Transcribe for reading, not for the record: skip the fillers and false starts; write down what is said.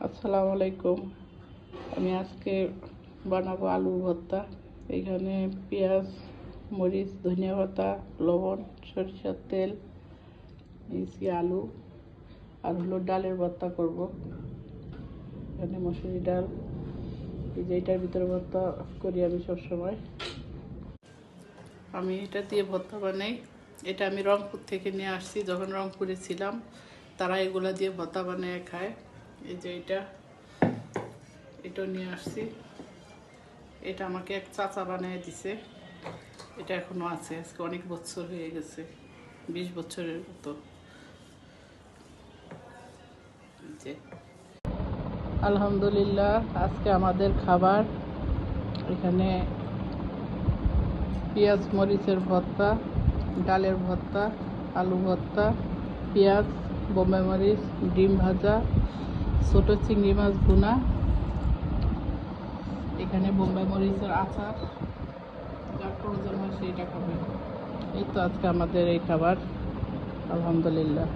আসসালামু আলাইকুম। আমি আজকে বানাবো আলু ভর্তা। এখানে পেঁয়াজ, মরিচ, ধনিয়া পাতা, লবণ, সরিষার তেল, নিয়েছি আলু আর হলো ডালের ভর্তা করব। এখানে মসুরি ডাল, এই যে এটার ভিতরে ভর্তা করি আমি সবসময়। আমি এটা দিয়ে ভর্তা বানাই। এটা আমি রংপুর থেকে নিয়ে আসছি। যখন রংপুরে ছিলাম তারা এগুলা দিয়ে ভর্তা বানিয়ে খায়। এই যে এটাও নিয়ে আসছি। এটা আমাকে এক চাচা বানিয়ে দিছে। এটা এখনো আছে, আজকে অনেক বছর হয়ে গেছে, 20 বছরের মতো। আলহামদুলিল্লাহ, আজকে আমাদের খাবার এখানে পেঁয়াজ মরিচের ভর্তা, ডালের ভর্তা, আলু ভর্তা, পেঁয়াজ, বোম্বাই মরিচ, ডিম ভাজা, ছোট চিংড়ি মাছ ভুনা, এখানে বোম্বাই মরিচের আচার। যার প্রয়োজন হয় সেইটা খাবে। এই তো আজকে আমাদের এই খাবার। আলহামদুলিল্লাহ।